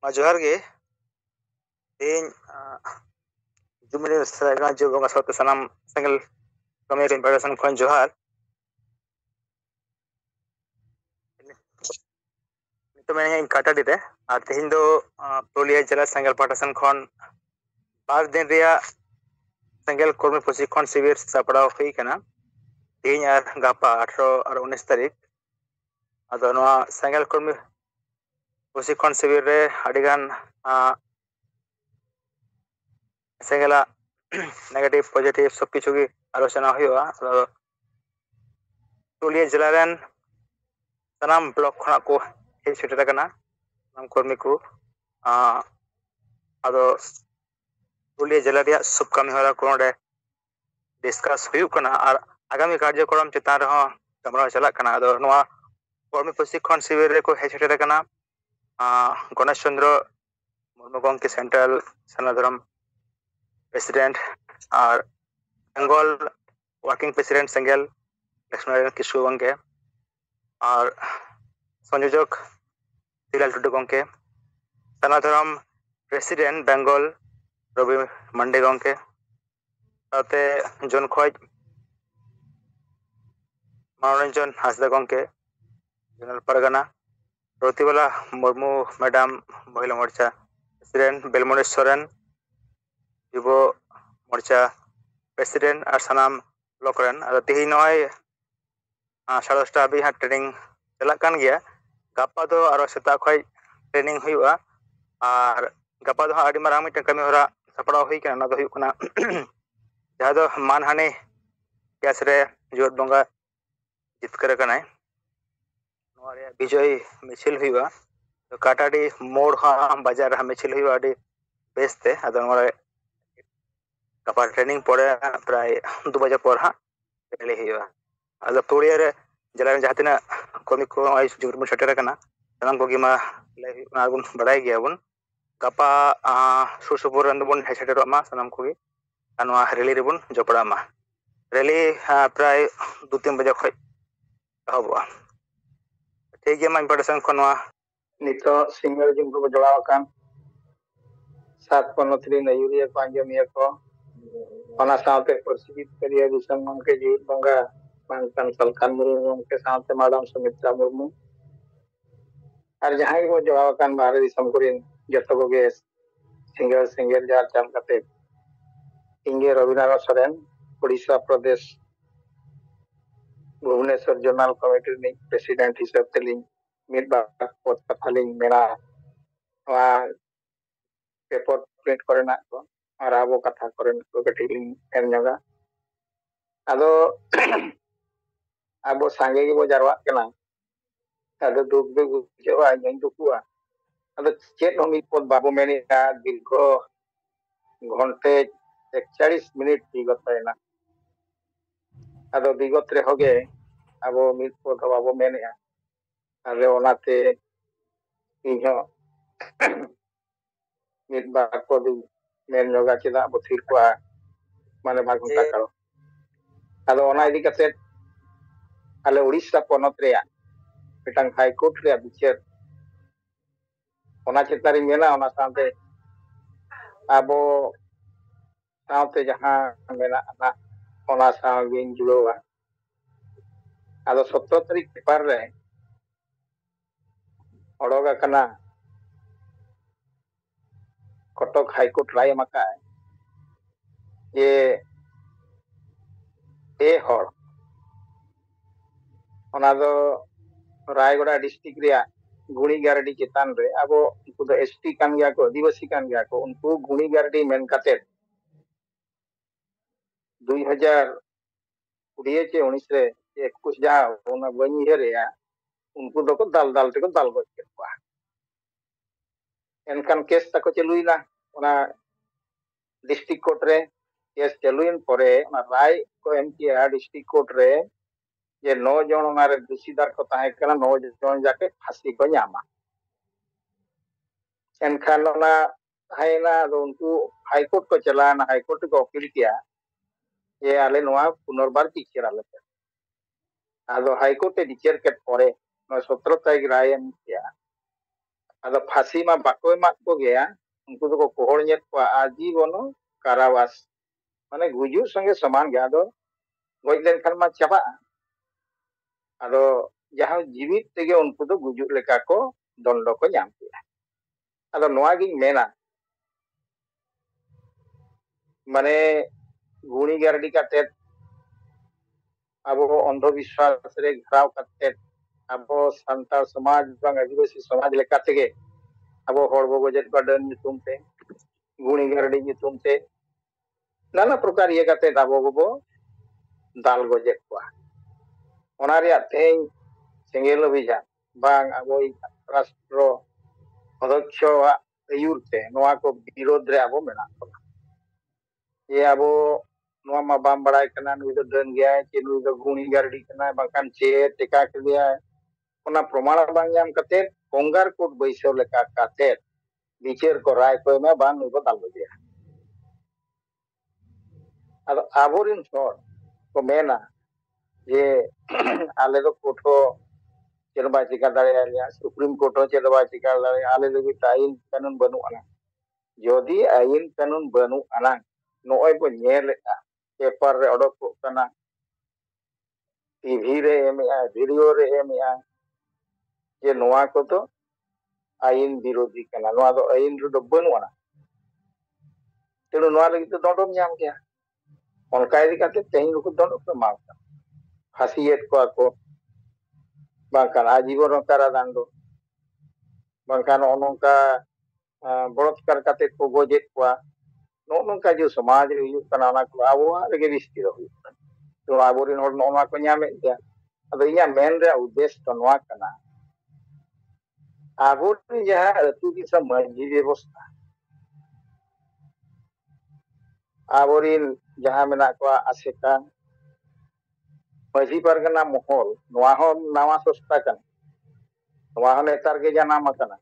ᱡᱚᱦᱟᱨ ᱜᱮ ᱤᱧ ᱡᱩᱢᱤᱨ ᱥᱟᱜᱟ ᱡᱚᱜᱚ ᱥᱟᱶᱛᱮ ᱥᱟᱱᱟᱢ ᱥᱮᱸᱜᱮᱞ ᱠᱟᱹᱢᱤ ᱨᱮᱱ ᱯᱟᱨᱥᱚᱱ ᱠᱷᱚᱱ ᱡᱚᱦᱟᱨ ᱱᱤᱛᱚᱜ ᱢᱮᱱᱟᱹᱧ ᱠᱟᱴᱟᱰᱤ ᱨᱮ ᱟᱨ ᱛᱮᱦᱮᱧ ᱫᱚ ᱯᱩᱨᱩᱞᱤᱭᱟᱹ ᱡᱮᱞᱟ ᱥᱮᱸᱜᱮᱞ ᱯᱟᱦᱴᱟ ᱥᱮᱱ ᱠᱷᱚᱱ 5 ᱫᱤᱱ ᱨᱮᱭᱟᱜ ᱥᱮᱸᱜᱮᱞ ᱠᱚᱨᱢᱤ ᱯᱨᱚশᱤক্ষᱚণ ᱥᱤᱵᱤᱨ ᱥᱟᱯᱲᱟᱣ ᱦᱩᱭ ᱟᱠᱟᱱᱟ ᱛᱮᱦᱮᱧ ᱟᱨ ᱜᱟᱯᱟ 18 ᱟᱨ 19 ᱛᱟᱹᱨᱤᱠᱷ ᱟᱫᱚ ᱱᱚᱣᱟ ᱥᱮᱸᱜᱮᱞ ᱠᱚᱨᱢᱤ ᱯᱨᱚশিক্ষণ শিবির রে আড়িগান সেঙ্গেলা নেগেটিভ পজিটিভ সবকিছু কি আলোচনা হুᱭᱩᱜᱼᱟ ᱟᱫᱚ পুরুলিয়া জেলা রেন সানাম ব্লক খনা কো ᱦᱮᱡ ᱥᱮᱴᱮᱨ ᱟᱠᱟᱱᱟ ᱥᱟᱱᱟᱢ ᱠᱚᱨᱢᱤ ᱠᱚ ᱟᱫᱚ পুরুলিয়া জেলা ᱨᱮᱭᱟᱜ ᱥᱚᱵ ᱠᱟᱹᱢᱤ ᱦᱚᱨᱟ ᱠᱚ ᱱᱚᱰᱮ ᱰᱤᱥᱠᱟᱥ ᱦᱩᱭᱩᱜ ᱠᱟᱱᱟ ᱟᱨ আগামী কার্যক্রম ᱪᱮᱛᱟᱱ ᱨᱮᱦᱚᱸ ᱜᱟᱞᱢᱟᱨᱟᱣ ᱪᱟᱞᱟᱜ ᱠᱟᱱᱟ ᱟᱫᱚ ᱱᱚᱣᱟ কর্মী প্রশিক্ষণ শিবির রেᱠᱚ ᱦᱮᱡ ᱥᱮᱴᱮᱨ ᱟᱠᱟᱱᱟ গণেশ চন্দ্র মুর্মু গᱚᱝᱠᱮ সেন্ট্রাল সনাতন প্রেসিডেন্ট আর বেঙ্গল ওয়ার্কিং প্রেসিডেন্ট সেঙ্গেল লক্ষ্মীনারায়ণ কিশোর গᱚᱝᱠᱮ আর সংযোজক ᱦᱤᱨᱟᱞ ᱴᱩᱰᱩ ᱜᱚᱝᱠᱮ সনাতন প্রেসিডেন্ট বেঙ্গল রবি মান্ডি গᱚᱝᱠᱮ সাথে জনখoj মনোরঞ্জন হাসদা গᱚᱝᱠᱮ জেনারেল পারগানা রতিবালা মুর্মু ম্যাডাম মহিলা মোর্চা প্রেসিডেন্ট বেলমণি সরেন যুব মোর্চা প্রেসিডেন্ট আর সানাম ব্লক রেন ᱟᱫᱚ ᱛᱮᱦᱮᱧ ᱱᱚᱜᱼᱚᱭ 10:30 ᱦᱟᱹᱵᱤᱡ ᱦᱟᱸᱜ ᱴᱨᱮᱱᱤᱝ ᱪᱟᱞᱟᱜ ᱠᱟᱱ ᱜᱮᱭᱟ ᱜᱟᱯᱟ ᱫᱚ ᱟᱨᱚ ᱥᱮᱛᱟᱜ ᱠᱷᱚᱡ ᱴᱨᱮᱱᱤᱝ ᱦᱩᱭᱩᱜᱼᱟ ᱟᱨ ᱜᱟᱯᱟ ᱫᱚ ᱦᱟᱸᱜ ᱟᱹᱰᱤ ᱢᱟᱨᱟᱝ ᱢᱤᱫᱴᱮᱱ ᱠᱟᱹᱢᱤ ᱦᱚᱨᱟ ᱥᱟᱯᱲᱟᱣ ᱦᱩᱭ ᱠᱟᱱᱟ ᱚᱱᱟ ᱫᱚ ᱦᱩᱭᱩᱜ ᱠᱟᱱᱟ ᱡᱟᱦᱟᱸ ᱫᱚ ᱢᱟᱱᱦᱟᱱᱤ ᱠᱮᱥ ᱨᱮ ᱡᱚᱛ ᱵᱚᱸᱜᱟ ᱡᱤᱛᱠᱟᱹᱨ ᱟᱠᱟᱱᱟᱭ ᱱᱚᱣᱟ ᱨᱮᱭᱟᱜ ᱵᱤᱡᱚᱭ ᱢᱤছিল ᱦᱩᱭᱩᱜᱼᱟ ᱠᱟᱴᱟᱰᱤ ᱢᱳᱲ ᱦᱚᱸ ᱵᱟᱡᱟᱨ ᱨᱮ ᱢᱤছিল ᱦᱩᱭᱩᱜᱼᱟ ᱟᱹᱰᱤ ᱵᱮᱥᱛᱮ ᱟᱫᱚ ᱱᱚᱣᱟ ᱜᱟᱯᱟ ᱴᱨᱮᱱᱤᱝ ᱯᱚᱨᱮ ᱯᱨᱟᱭ 2 ᱵᱟᱡᱮ ᱯᱚᱨ ᱦᱟᱸᱜ ᱨᱮᱞᱤ ᱦᱩᱭᱩᱜᱼᱟ ᱟᱫᱚ ᱯᱩᱨᱩᱞᱤᱭᱟᱹ ᱨᱮ ᱡᱮᱞᱟ ᱨᱮᱱ ᱡᱟᱦᱟᱸ ᱛᱤᱱᱟᱹᱜ ᱠᱚᱨᱢᱤ ᱠᱚ ᱱᱚᱜᱼᱚᱭ ᱡᱩᱢᱤᱫ ᱵᱚᱱ ᱥᱮᱴᱮᱨ ᱟᱠᱟᱱᱟ ᱥᱟᱱᱟᱢ ᱠᱚᱜᱮ ᱢᱟ ᱞᱟᱹᱭ ᱦᱩᱭᱩᱜ ᱠᱟᱱᱟ ᱟᱨᱵᱚᱱ ᱵᱟᱲᱟᱭ ᱜᱮᱭᱟᱵᱚᱱ ᱜᱟᱯᱟ ᱥᱩᱨ ᱥᱩᱯᱩᱨ ᱨᱮᱱ ᱫᱚᱵᱚᱱ ᱦᱮᱡ ᱥᱮᱴᱮᱨᱚᱜ ᱢᱟ ᱥᱟᱱᱟᱢ ᱠᱚᱜᱮ ᱟᱨ ᱱᱚᱣᱟ ᱨᱮᱞᱤ ᱨᱮᱵᱚᱱ ᱡᱚᱯᱲᱟᱣ ᱢᱟ ᱨᱮᱞᱤ ᱯᱨᱟᱭ 2-3 ᱵᱟᱡᱮ ᱠᱷᱚᱡ ᱮᱦᱚᱵᱚᱜᱼᱟ ᱴᱷᱤᱠ ᱜᱮᱭᱟ ᱢᱟ ᱤᱧ ᱯᱟᱦᱴᱟ ᱥᱮᱱ ᱠᱷᱚᱱ ᱱᱚᱣᱟ ᱱᱤᱛᱚᱜ ᱥᱤᱝᱜᱟᱨ ᱡᱩᱢ ᱠᱚ ᱡᱚᱲᱟᱣ ᱟᱠᱟᱱ ᱥᱟᱛ ᱯᱚᱱᱚᱛ ᱨᱮᱱ ᱟᱹᱭᱩᱨᱤᱭᱟᱹ ᱠᱚ ᱟᱸᱡᱚᱢᱤᱭᱟᱹ ᱠᱚ ᱚᱱᱟ ᱥᱟᱶᱛᱮ ᱯᱟᱹᱨᱥᱤ ᱡᱤᱛᱠᱟᱹᱨᱤᱭᱟᱹ ᱫᱤᱥᱚᱢ ᱜᱚᱢᱠᱮ ᱡᱤᱣᱤᱫ ᱵᱚᱸᱜᱟ ᱢᱟᱱᱚᱛᱟᱱ ᱥᱟᱞᱠᱷᱟᱱ ᱢᱩᱨᱢᱩ ᱜᱚᱢᱠᱮ ᱥᱟᱶᱛᱮ ᱢᱟᱰᱟᱢ ᱥᱩᱢᱤᱛᱨᱟ ᱢᱩᱨᱢᱩ ᱟᱨ ᱡᱟᱦᱟᱸᱭ ᱠᱚ ᱡᱚᱲᱟᱣ ᱟᱠᱟᱱ ᱵᱟᱦᱨᱮ ᱫᱤᱥᱚᱢ ᱠᱚᱨᱮᱱ ᱡᱚᱛᱚ ᱠᱚᱜᱮ ᱥᱤᱝᱜᱟᱨ ᱡᱟᱨ ᱪᱟᱞ ᱠᱟᱛᱮ ᱤᱧᱜᱮ ᱨᱚᱵᱤᱱᱟᱨᱟᱭᱚᱱ ᱥᱚᱨᱮᱱ ᱩᱲᱤᱥᱥᱟ ᱯᱨᱚᱫᱮশ ᱵᱷᱩᱵᱚᱱᱮᱥᱥᱚᱨ ᱡᱳᱱᱟᱞ ᱠᱚᱢᱤᱴᱤ ᱨᱤᱱᱤᱡ ᱯᱨᱮᱥᱤᱰᱮন্ট হিসেব ᱛᱮᱞᱤᱧ ᱢᱤᱫ ᱵᱟᱨ ᱯᱚᱫ ᱠᱟᱛᱷᱟ ᱞᱤᱧ ᱢᱮᱱᱟ ᱱᱚᱣᱟ ᱯᱮᱯᱟᱨ ᱯᱨᱤᱱᱴ ᱠᱚᱨᱮᱱᱟᱜ ᱠᱚ ᱟᱨ ᱟᱵᱚ ᱠᱟᱛᱷᱟ ᱠᱚᱨᱮᱱᱟᱜ ᱠᱚ ᱠᱟᱹᱴᱤᱡ ᱞᱤᱧ ᱮᱢ ᱧᱚᱜᱟ ᱟᱫᱚ ᱟᱵᱚ ᱥᱟᱸᱜᱮ ᱜᱮᱵᱚ ᱡᱟᱨᱣᱟᱜ ᱠᱟᱱᱟ ᱟᱫᱚ ᱫᱩᱠ ᱫᱚ ᱵᱩᱡᱷᱟᱹᱜᱼᱟ ᱤᱧ ᱫᱩᱠᱩᱜᱼᱟ ᱟᱫᱚ ᱪᱮᱫ ᱦᱚᱸ ᱢᱤᱫ ᱯᱚᱫ ᱵᱟᱵᱚ ᱢᱮᱱᱮᱫᱼᱟ ᱫᱤᱨᱜᱷᱚ ঘন্টে 41 মিনিট বিগতᱭᱮᱱᱟ ᱟᱫᱚ বিগত ᱨᱮᱦᱚᱸ ᱜᱮ ᱟᱵᱚ ᱢᱤᱫ ᱯᱚᱫ ᱦᱚᱸ ᱵᱟᱵᱚ ᱢᱮᱱᱮᱫᱼᱟ ᱟᱫᱚ ᱚᱱᱟᱛᱮ ᱤᱧᱦᱚᱸ ᱢᱤᱫ ᱵᱟᱨ ᱯᱚᱫᱤᱧ ᱢᱮᱱ ᱧᱚᱜᱟ ᱪᱮᱫᱟᱜ ᱵᱚ ᱛᱷᱤᱨ ᱠᱚᱜᱼᱟ ᱢᱟᱱᱮ ᱵᱟᱨ ᱜᱷᱚᱱᱴᱟ ᱠᱟᱨᱚ ᱟᱫᱚ ᱚᱱᱟ ᱤᱫᱤ ᱠᱟᱛᱮ ᱟᱞᱮ ᱩᱲᱤᱥᱥᱟ ᱯᱚᱱᱚᱛ ᱨᱮᱭᱟᱜ ᱢᱤᱫᱴᱟᱝ ᱦᱟᱭᱠᱳᱨᱴ ᱨᱮᱭᱟᱜ ᱵᱤᱪᱟᱹᱨ ᱚᱱᱟ ᱪᱮᱛᱟᱱ ᱨᱤᱧ ᱢᱮᱱᱟ ᱚᱱᱟ ᱥᱟᱶᱛᱮ ᱟᱵᱚ ᱥᱟᱶᱛᱮ ᱡᱟᱦᱟᱸ ᱢᱮᱱᱟᱜᱼᱟ ᱚᱱᱟ ᱥᱟᱶ ᱜᱤᱧ ᱡᱩᱲᱟᱹᱣᱟ ᱟᱫᱚ 17 ᱛᱟᱹᱨᱤᱠᱷ ᱯᱮᱯᱟᱨ ᱨᱮ ᱚᱰᱚᱠ ᱟᱠᱟᱱᱟ কটক হাইকোর্ট রায় এম আকায় যে হᱚᱲ ᱚᱱᱟ ᱫᱚ রায়গড়া ডিস্ট্রিক্ট ᱨᱮᱭᱟᱜ গুণী গারডি চেতান রে ᱟᱵᱚ ᱩᱱᱠᱩ ᱫᱚ এসটি কান গᱮᱭᱟ ᱠᱚ আদিবাসী ᱠᱟᱱ ᱜᱮᱭᱟ ᱠᱚ ᱩᱱᱠᱩ গুণী গারডি ᱢᱮᱱ ᱠᱟᱛᱮ 2020 ᱪᱮ 19 ᱨᱮ 21 ᱡᱟᱦᱟᱸ ᱚᱱᱟ ᱵᱟᱹᱧ ᱩᱭᱦᱟᱹᱨᱮᱜᱼᱟ ᱩᱱᱠᱩ ᱫᱚᱠᱚ ᱫᱟᱞ ᱛᱮᱠᱚ ᱫᱟᱞ ᱜᱚᱡ ᱠᱮᱫ ᱠᱚᱣᱟ ᱮᱱᱠᱷᱟᱱ ᱠᱮᱥ ᱛᱟᱠᱚ ᱪᱟᱹᱞᱩᱭᱮᱱᱟ ᱚᱱᱟ ᱰᱤᱥᱴ্রিক্ট কোর্ট রে কেস চালুয়েন পরে ᱚᱱᱟ রায় ᱠᱚ ᱮᱢ ᱠᱮᱜᱼᱟ ᱰᱤᱥᱴ্রিক্ট ᱠᱳর্ট ᱨᱮ যে 9 জন ᱚᱱᱟᱨᱮ দোষীদার ᱠᱚ ᱛᱟᱦᱮᱸ ᱠᱟᱱᱟ 9 জন যাকে ফাঁসি ᱠᱚ ᱧᱟᱢᱟ ᱮᱱᱠᱷᱟᱱ ᱚᱱᱟ ᱛᱟᱦᱮᱸᱭᱮᱱᱟ ᱟᱫᱚ ᱩᱱᱠᱩ ᱦᱟᱭᱠᱳর্ট ᱠᱚ ᱪᱟᱞᱟᱣᱮᱱᱟ ᱦᱟᱭᱠᱳর্ট ᱠᱚ ᱚᱯᱤᱞ ᱠᱮᱜᱼᱟ যে আলে নোয়া পুনর্বার বিচার আলে ᱟᱫᱚ হাইকোর্টে বিচার ᱠᱮᱫ ᱯᱚᱨᱮ 17 তারিখ রায় ᱮᱢ ᱠᱮᱜᱼᱟ ᱟᱫᱚ ᱯᱷᱟᱹᱥᱤ ᱢᱟ ᱵᱟᱠᱚ ᱮᱢᱟᱫ ᱠᱚᱜᱮᱭᱟ, ᱩᱱᱠᱩ ᱫᱚᱠᱚ ᱜᱚᱦᱚᱲ ᱧᱮᱫ ᱠᱚᱣᱟ ᱟᱡᱤᱵᱚᱱᱚ ᱠᱟᱨᱟᱵᱟᱥ, ᱢᱟᱱᱮ ᱜᱩᱡᱩᱜ ᱥᱚᱸᱜᱮ ᱥᱚᱢᱟᱱ ᱜᱮ, ᱟᱫᱚ ᱜᱚᱡ ᱞᱮᱱᱠᱷᱟᱱ ᱢᱟ ᱪᱟᱵᱟᱜᱼᱟ, ᱟᱫᱚ ᱡᱟᱦᱟᱸ ᱡᱤᱣᱤᱫ ᱛᱮᱜᱮ ᱩᱱᱠᱩ ᱫᱚ ᱜᱩᱡᱩᱜ ᱞᱮᱠᱟ ᱠᱚ ᱫᱚᱱᱰᱚ ᱠᱚ ᱧᱟᱢ ᱠᱮᱜᱼᱟ᱾ ᱟᱫᱚ ᱱᱚᱣᱟ ᱜᱤᱧ ᱢᱮᱱᱟ, ᱢᱟᱱᱮ ᱜᱩᱱᱤ ᱜᱟᱨᱰᱤ ᱠᱟᱛᱮᱫ ᱟᱵᱚ ᱚᱱᱫᱷᱚ ᱵᱤᱥᱣᱟᱥ ᱨᱮ ᱜᱷᱮᱨᱟᱣ ᱠᱟᱛᱮᱫ ᱟᱵᱚ ᱥᱟᱱᱛᱟᱲ ᱥᱚᱢᱟᱡᱽ ᱵᱟᱝ ᱟᱹᱫᱤᱵᱟᱹᱥᱤ ᱥᱚᱢᱟᱡᱽ ᱞᱮᱠᱟ ᱛᱮᱜᱮ ᱟᱵᱚ ᱦᱚᱲ ᱵᱚ ᱜᱚᱡᱮᱫ ᱠᱚᱣᱟ ᱰᱟᱹᱱ ᱧᱩᱛᱩᱢ ᱛᱮ, ᱜᱩᱱᱤ ᱜᱟᱨᱰᱤ ᱧᱩᱛᱩᱢ ᱛᱮ, নানা ᱯᱨᱚᱠᱟর ᱤᱭᱟᱹ ᱠᱟᱛᱮᱫ ᱟᱵᱚ ᱜᱮᱵᱚ ᱫᱟᱞ ᱜᱚᱡᱮᱫ ᱠᱚᱣᱟ᱾ ᱚᱱᱟ ᱨᱮᱭᱟᱜ ᱛᱮᱦᱮᱧ ᱥᱮᱸᱜᱮᱞ ᱚᱵᱷᱤᱡᱟᱱ ᱵᱟᱝ ᱟᱵᱚᱭᱤᱡ ᱨᱟᱥᱴᱨᱚ অধ্যক্ষᱣᱟᱜ ᱟᱹᱭᱩᱨ তে ᱱᱚᱣᱟ ᱠᱚ বিরোধ রে ᱟᱵᱚ ᱢᱮᱱᱟᱜ ᱵᱚᱱᱟ। ᱡᱮ ᱟᱵᱚ ᱱᱚᱣᱟ ᱢᱟ ᱵᱟᱢ ᱵᱟᱲᱟᱭ ᱠᱟᱱᱟ ᱱᱩᱭ ᱫᱚ ᱰᱟᱹᱱ ᱜᱮᱭᱟᱭ ᱪᱮ ᱱᱩᱭ ᱫᱚ ᱜᱩᱱᱤ ᱜᱟᱨᱰᱤ ᱠᱟᱱᱟᱭ ᱵᱟᱝᱠᱷᱟᱱ ᱪᱮᱫ ᱴᱮᱠᱟ ᱠᱮᱫᱮᱭᱟᱭ, ᱚᱱᱟ ᱯᱨᱚᱢᱟण ᱵᱟᱝ ᱧᱟᱢ ᱠᱟᱛᱮᱫ ᱠᱚᱝᱜᱟᱨ ᱠᱳর্ট ᱵᱟᱹᱭᱥᱟᱹᱣ ᱞᱮᱠᱟ ᱠᱟᱛᱮᱫ ᱵᱤᱪᱟᱹᱨ ᱠᱚ ᱨᱟᱭ ᱠᱚ ᱮᱢᱟ ᱵᱟᱝ ᱱᱩᱭ ᱵᱚ ᱫᱟᱞ ᱜᱚᱡᱮᱭᱟ। ᱟᱫᱚ ᱟᱵᱚᱨᱮᱱ ᱦᱚᱲ ᱠᱚ ᱢᱮᱱᱟ ᱡᱮ ᱟᱞᱮ ᱫᱚ ᱠᱳর্ট ᱦᱚᱸ ᱪᱮᱫ ᱵᱟᱭ ᱪᱤᱠᱟᱹ ᱫᱟᱲᱮᱭᱟᱞᱮᱭᱟ, ᱥᱩᱯᱨᱤᱢ ᱠᱳর্ट ᱦᱚᱸ ᱪᱮᱫ ᱵᱟᱭ ᱪᱤᱠᱟᱹ ᱫᱟᱲᱮᱭᱟᱜᱼᱟ, ᱟᱞᱮ ᱞᱟᱹᱜᱤᱫ ᱟᱹᱭᱤᱱ ᱠᱟᱹᱱᱩᱱ ᱵᱟᱹᱱᱩᱜ ᱟᱱᱟᱝ। ᱡᱚᱫᱤ ᱟᱹᱭᱤᱱ ᱠᱟᱹᱱᱩᱱ ᱵᱟᱹᱱᱩᱜ ᱟᱱᱟᱝ, ᱱᱚᱜᱼᱚᱭ ᱵᱚ ᱧᱮᱞᱮᱫᱼᱟ ᱯᱮᱯᱟᱨ ᱨᱮ ᱚᱰᱚᱠᱚᱜ ᱠᱟᱱᱟ, ᱴᱤᱵᱷᱤ ᱨᱮ ᱮᱢᱮᱜᱼᱟᱭ, ᱵᱷᱤᱰᱤᱭᱳ ᱨᱮ ᱮᱢᱮᱜᱼᱟᱭ, ᱡᱮ ᱱᱚᱣᱟ ᱠᱚᱫᱚ ᱟᱹᱭᱤᱱ ᱵᱤᱨᱳধী ᱠᱟᱱᱟ, ᱱᱚᱣᱟ ᱫᱚ ᱟᱹᱭᱤᱱ ᱨᱮᱫᱚ ᱵᱟᱹᱱᱩᱜ ᱟᱱᱟᱝ। ତେଣୁ ନୂଆ ଲାଗି ତ ଦଣ୍ଡ ᱧᱟᱢ ᱜᱮᱭᱟ। ᱚᱱᱠᱟ ᱤᱫᱤ ᱠᱟᱛᱮ ᱛᱮᱦᱮᱧ ᱱᱩᱠᱩ ᱫᱚଣ୍ଡ ᱠᱚ ᱮᱢᱟ ᱠᱚ ᱠᱟᱱᱟ, ᱯᱷᱟᱹᱥᱤᱭᱮᱫ ᱠᱚᱣᱟ ᱠᱚ, ᱵᱟᱝᱠᱷᱟᱱ ᱟᱡᱤᱵᱚᱱ ᱠᱟᱨᱟᱫᱟᱱᱰᱚ, ᱵᱟᱝᱠᱷᱟन ᱱᱚᱜᱼᱚ ᱱᱚᱝᱠᱟ ᱵᱚᱞᱚᱛᱠᱟর ᱠᱟᱛᱮ ᱠᱚ ᱜᱚᱡᱮᱫ ᱠᱚᱣᱟ। ᱱᱚᱜᱼᱚ ᱱᱚᱝᱠᱟ ᱡᱮ ᱥᱚᱢᱟᱡᱽ ᱨᱮ ᱦᱩᱭᱩᱜ ᱠᱟᱱᱟ, ᱚᱱᱟ ᱠᱚ ᱟᱵᱚᱣᱟᱜ ᱨᱮᱜᱮ ᱵᱤᱥᱛᱤ ᱫᱚ ᱦᱩᱭᱩᱜ ᱠᱟᱱᱟ। ᱛᱚ ᱟᱵᱚᱨᱮᱱ ᱦᱚᱲ ᱱᱚᱜᱼᱚ ᱱᱚᱣᱟ ᱠᱚ ᱧᱟᱢᱮᱫ ᱜᱮᱭᱟ। ᱟᱫᱚ ᱤᱧᱟᱹᱜ ᱢᱮᱱ ᱨᱮᱭᱟᱜ ᱩᱫᱽᱫᱮᱥ ᱫᱚ ᱱᱚᱣᱟ ᱠᱟᱱᱟ, ᱟᱵᱚᱨᱮᱱ ᱡᱟᱦᱟᱸ ᱟᱹᱛᱩ ᱫᱤᱥᱚᱢ ᱢᱟᱹᱡᱷᱤ ᱵᱮᱵᱚᱥᱛᱷᱟ, ᱟᱵᱚᱨᱮᱱ ᱡᱟᱦᱟᱸ ᱢᱮᱱᱟᱜ ᱠᱚᱣᱟ ᱟᱥᱮᱠᱟ, ᱢᱟᱹᱡᱷᱤ ᱯᱟᱨᱜᱟᱱᱟ ᱢᱚᱦᱚᱞ, ᱱᱚᱣᱟ ᱦᱚᱸ ᱱᱟᱣᱟ ᱥᱚᱥᱛᱟ ᱠᱟᱱᱟ, ᱱᱚᱣᱟ ᱦᱚᱸ ᱱᱮᱛᱟᱨ ᱜᱮ ᱡᱟᱱᱟᱢ ᱟᱠᱟᱱᱟ,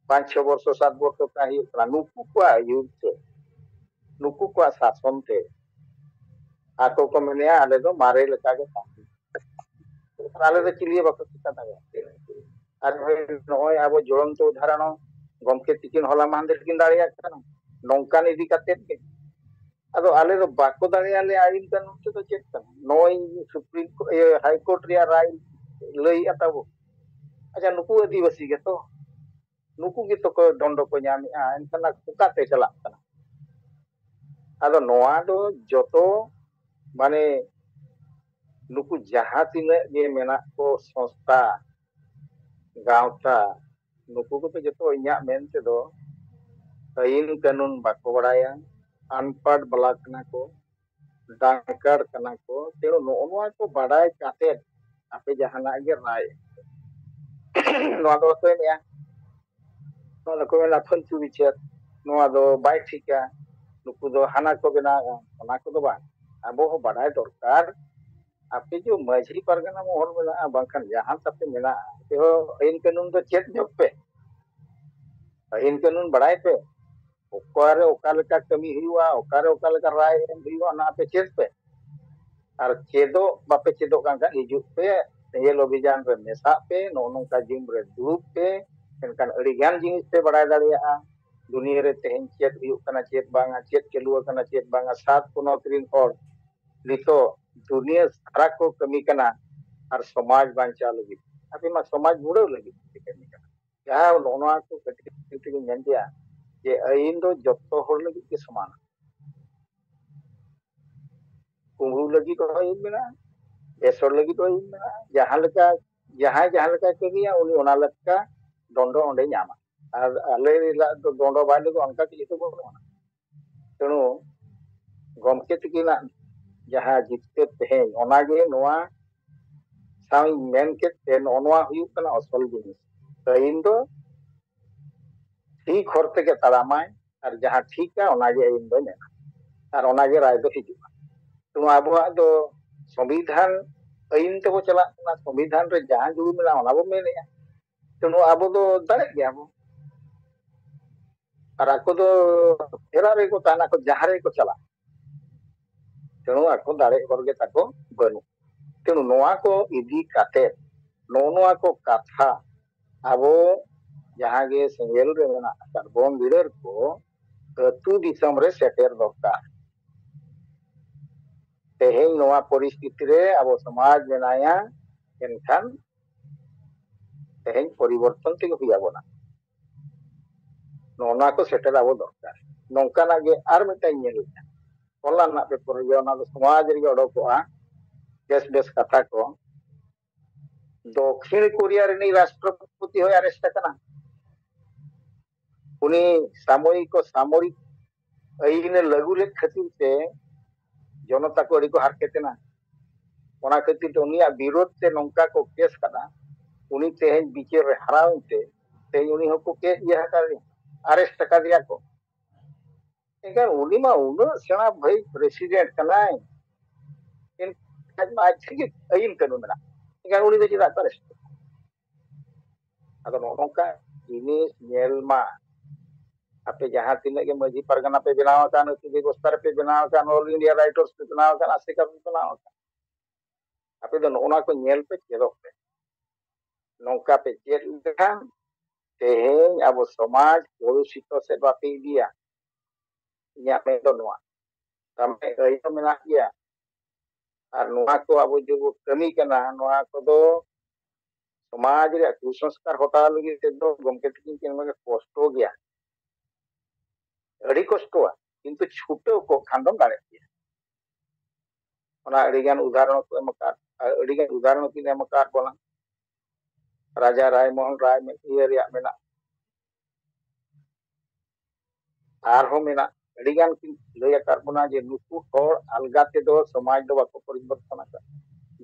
5-6 ᱵᱚᱨᱥᱚ 7 ᱵᱚᱨᱥᱚ ᱠᱟ ᱦᱩᱭᱩᱜ ᱠᱟᱱᱟ। ᱱᱩᱠᱩ ᱠᱚᱣᱟᱜ ᱟᱹᱭᱩᱨ ᱛᱮ, ᱱᱩᱠᱩ ᱠᱚᱣᱟᱜ ᱥᱟᱥᱚᱱ ᱛᱮ ᱟᱠᱚ ᱠᱚ ᱢᱮᱱᱮᱜᱼᱟ ᱟᱞᱮ ᱫᱚ ᱢᱟᱨᱮ ᱞᱮᱠᱟᱜᱮ ᱛᱟᱦᱮᱸ, ᱟᱞᱮ ᱫᱚ ᱪᱤᱞᱤ ᱵᱟᱠᱚ ᱪᱤᱠᱟᱹ ᱫᱟᱲᱮᱭᱟᱜᱼᱟ। ᱟᱨ ᱱᱚᱜᱼᱚᱭ ᱟᱵᱚ ᱡᱩᱲᱟᱱᱛᱚ ᱩᱫᱟᱦᱚᱨᱚᱱ ᱜᱚᱢᱠᱮ ᱛᱤᱠᱤᱱ ᱦᱚᱞᱟ ᱢᱟᱦᱫᱮᱨ ᱠᱤᱱ ᱫᱟᱲᱮᱭᱟᱜ ᱠᱟᱱᱟ, ᱱᱚᱝᱠᱟᱱ ᱤᱫᱤ ᱠᱟᱛᱮᱫ ᱜᱮ। ᱟᱫᱚ ᱟᱞᱮ ᱫᱚ ᱵᱟᱠᱚ ᱫᱟᱲᱮᱭᱟᱞᱮ ᱟᱹᱭᱤᱱ ᱠᱟᱹᱱᱩᱱ ᱛᱮᱫᱚ ᱪᱮᱫ ᱠᱟᱱᱟ, ᱱᱚᱜᱼᱚᱭ ᱥᱩᱯᱨᱤᱢ ᱦᱟᱭ ᱠᱳর্ট ᱨᱮᱭᱟᱜ ᱨᱟᱭ ᱞᱟᱹᱭᱮᱜᱼᱟ ᱛᱟᱵᱚ, ᱟᱪᱪᱷᱟ ᱱᱩᱠᱩ ᱟᱹᱫᱤᱵᱟᱹᱥᱤ ᱜᱮᱛᱚ, ᱱᱩᱠᱩ ᱜᱮᱛᱚ ᱠᱚ ᱫᱚᱱᱰᱚ ᱠᱚ ᱧᱟᱢᱮᱜᱼᱟ, ᱮᱱᱠᱷᱟᱱ ᱚᱠᱟᱛᱮ ᱪᱟᱞᱟᱜ ᱠᱟᱱᱟ? ᱟᱫᱚ ᱱᱚᱣᱟ ᱫᱚ ᱡᱚᱛᱚ ᱢᱟᱱᱮ ᱱᱩᱠᱩ ᱡᱟᱦᱟᱸ ᱛᱤᱱᱟᱹᱜ ᱜᱮ ᱢᱮᱱᱟᱜ ᱠᱚ ᱥᱚᱝᱥᱛᱷᱟ ᱜᱟᱶᱛᱟ, ᱱᱩᱠᱩ ᱠᱚᱫᱚ ᱡᱚᱛᱚ ᱤᱧᱟᱹᱜ ᱢᱮᱱ ᱛᱮᱫᱚ ᱟᱹᱭᱤᱱ ᱠᱟᱹᱱᱩᱱ ᱵᱟᱠᱚ ᱵᱟᱲᱟᱭᱟ, ᱟᱱᱯᱟᱲ ᱵᱟᱞᱟ ᱠᱟᱱᱟ ᱠᱚ, ᱰᱟᱠᱟᱨ ᱠᱟᱱᱟ ᱠᱚ। ᱛᱮणᱩ ᱱᱚᱜᱼᱚ ᱱᱚᱣᱟ ᱠᱚ ᱵᱟᱰᱟᱭ ᱠᱟᱛᱮᱫ ᱟᱯᱮ ᱡᱟᱦᱟᱱᱟᱜ ᱜᱮ ᱨᱟᱭ ᱱᱚᱣᱟ ᱫᱚ ᱵᱟᱠᱚ ᱮᱢᱮᱜᱼᱟ, ᱱᱚᱣᱟ ᱫᱚᱠᱚ ᱢᱮᱱᱟ ᱯᱷᱟᱹᱞᱛᱩ ᱵᱤᱪᱟᱹᱨ, ᱱᱚᱣᱟ ᱫᱚ ᱵᱟᱭ ᱴᱷᱤᱠᱟ, ᱱᱩᱠᱩ ᱫᱚ ᱦᱟᱱᱟ ᱠᱚ ᱵᱮᱱᱟᱣᱮᱜᱼᱟ, ᱚᱱᱟ ᱠᱚᱫᱚ ᱵᱟᱝ। ᱟᱵᱚ ᱦᱚᱸ ᱵᱟᱰᱟᱭ ᱫᱚᱨᱠᱟর, ᱟᱯᱮ ᱡᱮ ᱢᱟᱹᱡᱷᱤ ᱯᱟᱨᱜᱟᱱᱟ ᱢᱚᱦᱚᱞ ᱢᱮᱱᱟᱜᱼᱟ, ᱵᱟᱝᱠᱷᱟᱱ ᱡᱟᱦᱟᱸ ᱛᱟᱯᱮ ᱢᱮᱱᱟᱜᱼᱟ, ᱟᱯᱮ ᱦᱚᱸ ᱟᱹᱭᱤᱱ ᱠᱟᱹᱱᱩᱱ ᱫᱚ ᱪᱮᱫ ᱧᱚᱜ ᱯᱮ, ᱟᱹᱭᱤᱱ ᱠᱟᱹᱱᱩᱱ ᱵᱟᱲᱟᱭ ᱯᱮ, ᱚᱠᱟᱨᱮ ᱚᱠᱟ ᱞᱮᱠᱟ ᱠᱟᱹᱢᱤ ᱦᱩᱭᱩᱜᱼᱟ, ᱚᱠᱟᱨᱮ ᱚᱠᱟ ᱞᱮᱠᱟ ᱨᱟᱭ ᱮᱢ ᱦᱩᱭᱩᱜᱼᱟ, ᱚᱱᱟ ᱟᱯᱮ ᱪᱮᱫ ᱯᱮ। ᱟᱨ ᱪᱮᱫᱚᱜ ᱵᱟᱯᱮ ᱪᱮᱫᱚᱜ ᱠᱟᱱ ᱠᱷᱟᱱ ᱦᱤᱡᱩᱜ ᱯᱮ, ᱥᱮᱸᱜᱮᱞ ᱚᱵᱷᱤᱡᱟᱱ ᱨᱮ ᱢᱮᱥᱟᱜ ᱯᱮ, ᱱᱚᱜᱼᱚ ᱱᱚᱝᱠᱟ ᱡᱤᱢ ᱨᱮ ᱫᱩᱲᱩᱵ ᱯᱮ, ᱮᱱᱠᱷᱟन ᱟᱹᱰᱤ ᱜᱟᱱ ᱡᱤᱱᱤᱥ ᱯᱮ ᱵᱟᱲᱟᱭ ᱫᱟᱲᱮᱭᱟᱜᱼᱟ। दुनिया रे तेहन चेत हुयुग कना चेत बांगा चेत चलुआ कना चेत बांगा 7 पोनोत रिन हर नितो दुनिया सारा को कमी कना और समाज बांचा लगी अभी मा समाज बुड़ो लगी कमी कना या नोनवा को कटी मेन दिया जे आइन दो जत्तो हर लगी के समान कुंगू लगी तो आइन मेना बेसर लगी तो आइन मेना जहां लका कमिया उनी ओना लका दंडो ओंडे ᱧᱟᱢᱟ আর আলে তো দণ্ড বাইলে তো অনকা কিছু বলবো না তেণু গমকে তিকিনা যাহা জিততে তেহেñ অনাগে নোয়া সাই মেন কে তেন অনওয়া হুᱭᱩᱜ ᱠᱟᱱᱟ অসল জিনিস আইন দো ঠিক হর থেকে তাড়ামায় আর যাহা ঠিকা অনাগে আইন দো মেনা আর অনাগে রায় দো হিজুᱜᱼᱟ তো আবহাওয়া দো সংবিধান আইন তেবো চালাᱜ ᱠᱟᱱᱟ সংবিধান রে যাহা জুড়ি মেলা অনা বো মেনেᱜᱼᱟ তেণু আবো দো দাঁড়ᱮᱜ ᱜᱮᱭᱟ ᱵᱚ আর ako do era re ko tana ko jahare ko chala tenu ako dare hor ge tako banu tenu noa ko idi kate noa ko katha abo जहाँ गे सेंगेल रे मेना बोम बिरर को अतु दिसम रे सेटेर दरकार तेहें नोआ परिस्थिति रे अब समाज बनाया एनखान तेहें परिवर्तन ते हुआ बोना नोना को सेटेर अब दरकार नौकाना गे आर मिटाई नेल कोला ना पेपर गे ओना समाज रे ओडोकोआ बेस बेस कथा को दक्षिण कोरिया रे राष्ट्रपति होय अरेस्ट कना उनी सामरिक आईन लागू ले खातिर ते जनता को अड़ी को हारकेतना ओना खातिर ते उनिया विरोध ते नौका को केस कना उनी तेहें बिचार रे हराउते तेहें उनी हको के इया कर अरेस्ट कर दिया को एका उनी मा उनो सेना भाई प्रेसिडेंट कनाय इन आज ठीक आईन कानून मेना एका उनी दो चिदा अरेस्ट अगर नौका जिनिस नेल मा आपे जहाँ तीन के मजी परगना पे बनाव कान उसी व्यवस्था पे बनाव कान ऑल इंडिया राइटर्स पे बनाव कान आसिका पे बनाव कान आपे तो ओना को नेल पे चेदो पे नौका पे चेद लेखान तेहें अब समाज कलुषित से बापी दिया इया में तो नोआ तमे एई तो मेना गया और नोआ को अब जो कमी कना नोआ को दो समाज रे कुसंस्कार होता लगी ते दो गमके तिकिन के में कष्ट गया अड़ी कष्टवा किंतु छुटो को खांदम दाड़े गया ओना अड़ीगान उदाहरण को एमका अड़ीगान उदाहरण की एमका बोला राजा रायमोहन राय में इया रिया मेना आरहो मेना अड़ीगान की लय कर बोना जे नुकु हर अलगा ते दो समाज दो बाको परिवर्तन का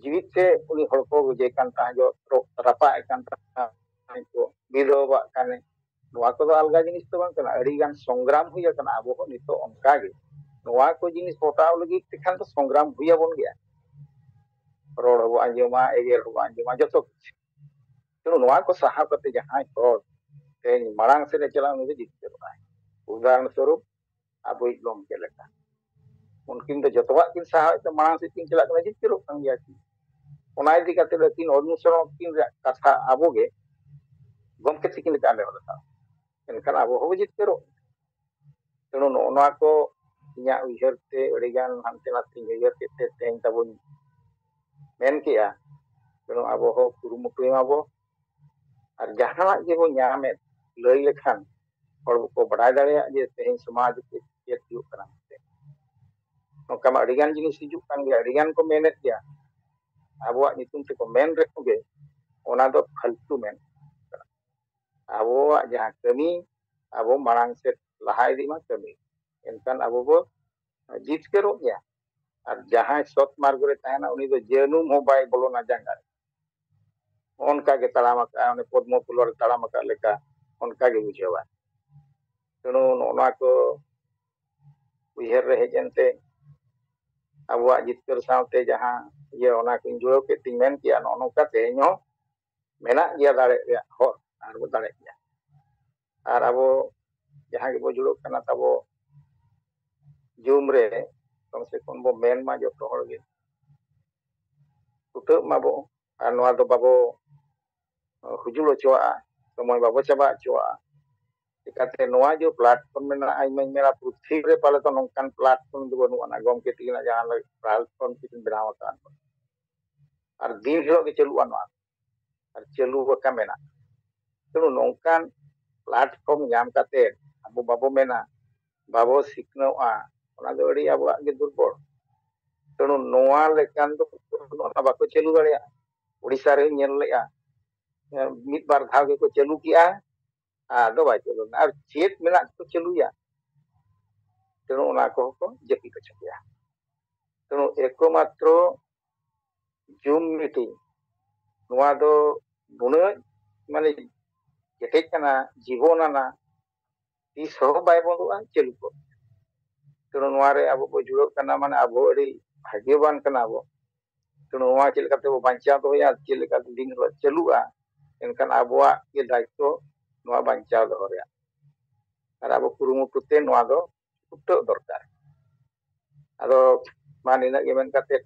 जीवित से उनी हर को जे कान ता जो रपा कान ता को विधवा काने नोआ को दो अलगा जिनिस तो बांग कना अड़ीगान संग्राम हुया कना अब हो नितो onka गे नोआ को जिनिस हटाव लगी तिखान तो संग्राम हुया बोन गया रोड हो अंजमा एगेर हो अंजमा जतो तो नोआ को सहाव करते जहां हर ते मांग से चला उनी जितते रहा उदाहरण स्वरूप अब इलम के लेका उनकिन तो जतवा किन सहाव तो मांग से किन चला जितते रो कान गया की ओना इदी काते किन अनुसरण किन कथा आबोगे गमके तिकिन लेका ले होता एनखान अब हो जितते रो तेणु नोआ को इया उहर ते अड़ीगान हानते नाते उहर के तेन तबन मेन किया तेणु अब हो कुरुमुटु आबो और जहां जे बो न्यामे लय लेखान और को बड़ाय दाड़े जे तेन समाज के चेत हुयो कना नौका मा अड़ीगान जिनिस हिजुक कान गया अड़ीगान को मेनेत गया अबो नितुम से को मेन रे गे ओना दो फालतू मेन अबो जहां कमी अबो मांग से लहा इदी मा कमी एनखान अबो बो जीत के रो गया और जहां सत मार्ग रे ताहेना उनी दो जेनुम हो बाय बोलोना जांगा उनका के तड़ाम का उनी पद्म फुलर तड़ाम का लेका उनका के बुझेवा तेणु नोना को उहर रहे जनते अबुआ जितकर सावते जहां ये ओना को जोड़ के तिन मेन किया नोका तेनो मेना गया दाड़े रे हर आर बो दाड़े गया और अबो जहां के बो जुड़ो कना तबो जूम रे कम से कम बो मेन मा जो हर गे उठो माबो और नोआ दो बाबो हुजुड़ चोआ समय बाबो चाबा चोआ चिकाते नोआ जो प्लेटफॉर्म में आई मैं मेरा पृथ्वी रे पाले तो नौकान प्लेटफॉर्म दो बनु ना गम के तिना जहां लग प्लेटफॉर्म की बनाव का और दिन हिलो के चलुआ नोआ और चलु बका मेना तेणु नौकान प्लेटफॉर्म नाम काते अब बाबो मेना बाबो सिखनोआ ओना दो अड़ी अब के दुर्बल तेणु नोआ लेकान दो नोना बाको चलु दाड़िया ओडिसा रे नेल लेया मिद बार धाव के को चलु किया आदो बाय चलु और चेत मेना को चलुया तेणु ओना को जपी को छकिया तेणु एकमात्र जूम मीटिंग नोआ दो बुना माने जेटेज कना जीवनाना तीस हो बाय बंदुआ चलु को तेणु नोआ रे अब को जुड़ो कना माने अब अड़ी भाग्यवान कना अब तेणु नोआ चेल काते बो बांचा तो या चेल का दिन लो चलुआ एनखान अबुआ के दायित्व नोआ बांचा दो रे और अब कुरुमुटुते नोआ दो उठो दरकार आदो मान इना के मेन काते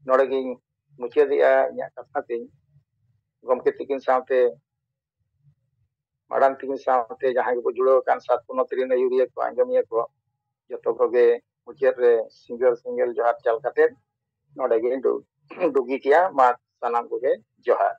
नोड़ेगिन मुचादिया nya कथा तिन गमके तिकिन सावते ᱟᱲᱟᱝ ᱛᱤᱧ ᱥᱟᱶᱛᱮ ᱡᱟᱦᱟᱸᱭ ᱜᱮᱠᱚ ᱡᱩᱲᱟᱹᱣ ᱟᱠᱟᱱ ᱥᱟᱛ ᱯᱚᱱᱚᱛ ᱨᱮᱱ ᱟᱹᱭᱩᱨᱤᱭᱟᱹ ᱠᱚ ᱟᱸᱡᱚᱢᱤᱭᱟᱹ ᱠᱚ ᱡᱚᱛᱚ ᱠᱚᱜᱮ ᱢᱩᱪᱟᱹᱫ ᱨᱮ ᱥᱤᱸᱜᱟᱹᱲ ᱡᱚᱦᱟᱨ ᱪᱟᱞ ᱠᱟᱛᱮ ᱱᱚᱰᱮ ᱜᱮ ᱰᱩᱜᱤ ᱠᱮᱭᱟ ᱢᱟ ᱥᱟᱱᱟᱢ ᱠᱚᱜᱮ ᱡᱚᱦᱟᱨ